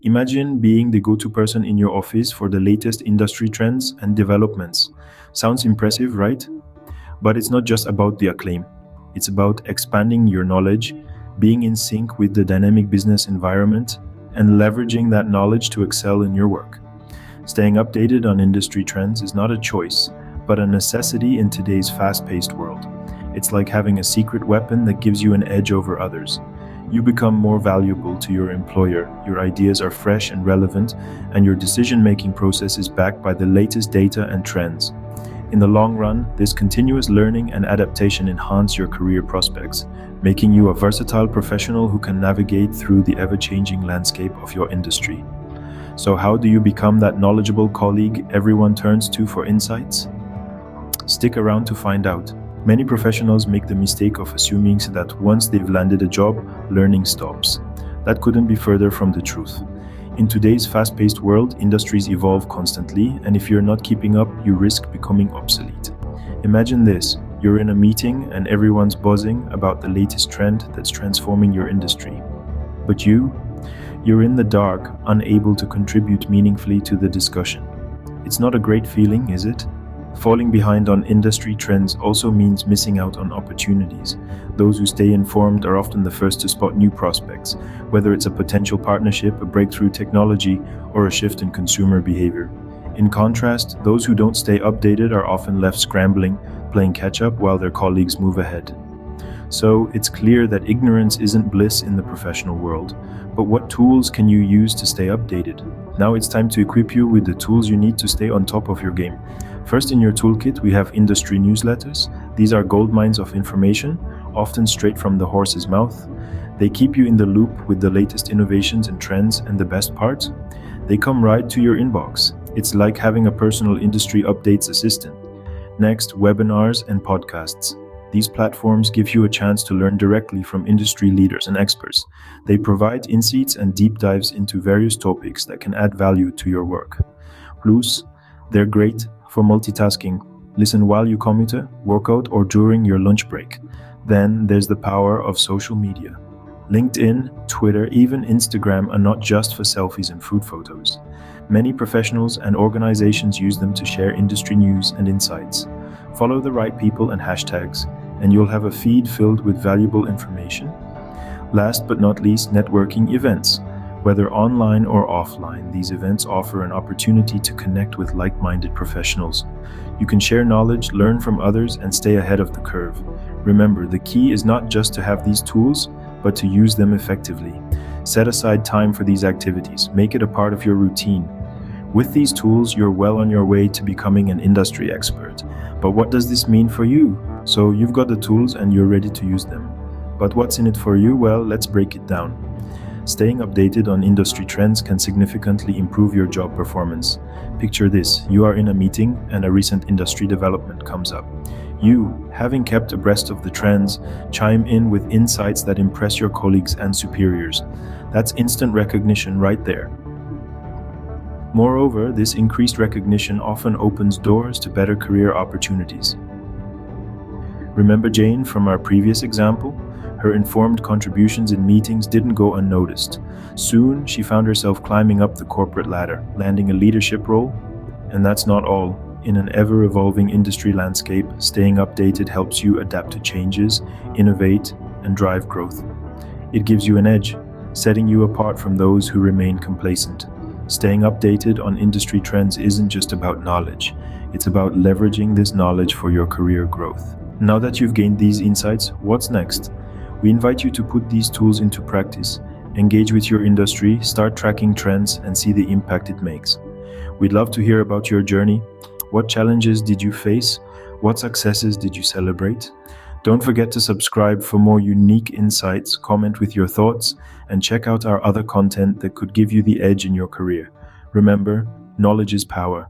Imagine being the go-to person in your office for the latest industry trends and developments. Sounds impressive, right? But it's not just about the acclaim. It's about expanding your knowledge, being in sync with the dynamic business environment, and leveraging that knowledge to excel in your work. Staying updated on industry trends is not a choice, but a necessity in today's fast-paced world. It's like having a secret weapon that gives you an edge over others. You become more valuable to your employer, your ideas are fresh and relevant, and your decision-making process is backed by the latest data and trends. In the long run, this continuous learning and adaptation enhance your career prospects, making you a versatile professional who can navigate through the ever-changing landscape of your industry. So how do you become that knowledgeable colleague everyone turns to for insights? Stick around to find out. Many professionals make the mistake of assuming that once they've landed a job, learning stops. That couldn't be further from the truth. In today's fast-paced world, industries evolve constantly, and if you're not keeping up, you risk becoming obsolete. Imagine this, you're in a meeting and everyone's buzzing about the latest trend that's transforming your industry. But you're in the dark, unable to contribute meaningfully to the discussion. It's not a great feeling, is it? Falling behind on industry trends also means missing out on opportunities. Those who stay informed are often the first to spot new prospects, whether it's a potential partnership, a breakthrough technology, or a shift in consumer behavior. In contrast, those who don't stay updated are often left scrambling, playing catch-up while their colleagues move ahead. So, it's clear that ignorance isn't bliss in the professional world, but what tools can you use to stay updated? Now it's time to equip you with the tools you need to stay on top of your game. First, in your toolkit, we have industry newsletters. These are gold mines of information, often straight from the horse's mouth. They keep you in the loop with the latest innovations and trends, and the best part? They come right to your inbox. It's like having a personal industry updates assistant. Next, webinars and podcasts. These platforms give you a chance to learn directly from industry leaders and experts. They provide insights and deep dives into various topics that can add value to your work. Plus, they're great for multitasking. Listen while you commute, work out, or during your lunch break. Then there's the power of social media. LinkedIn, Twitter, even Instagram are not just for selfies and food photos. Many professionals and organizations use them to share industry news and insights. Follow the right people and hashtags, and you'll have a feed filled with valuable information. Last but not least, networking events. Whether online or offline, these events offer an opportunity to connect with like-minded professionals. You can share knowledge, learn from others, and stay ahead of the curve. Remember, the key is not just to have these tools, but to use them effectively. Set aside time for these activities. Make it a part of your routine. With these tools, you're well on your way to becoming an industry expert. But what does this mean for you? So you've got the tools and you're ready to use them. But what's in it for you? Well, let's break it down. Staying updated on industry trends can significantly improve your job performance. Picture this, you are in a meeting and a recent industry development comes up. You, having kept abreast of the trends, chime in with insights that impress your colleagues and superiors. That's instant recognition right there. Moreover, this increased recognition often opens doors to better career opportunities. Remember Jane from our previous example? Her informed contributions in meetings didn't go unnoticed. Soon, she found herself climbing up the corporate ladder, landing a leadership role. And that's not all. In an ever-evolving industry landscape, staying updated helps you adapt to changes, innovate, and drive growth. It gives you an edge, setting you apart from those who remain complacent. Staying updated on industry trends isn't just about knowledge. It's about leveraging this knowledge for your career growth. Now that you've gained these insights, what's next? We invite you to put these tools into practice, engage with your industry, start tracking trends, and see the impact it makes. We'd love to hear about your journey. What challenges did you face? What successes did you celebrate? Don't forget to subscribe for more unique insights, comment with your thoughts, and check out our other content that could give you the edge in your career. Remember, knowledge is power.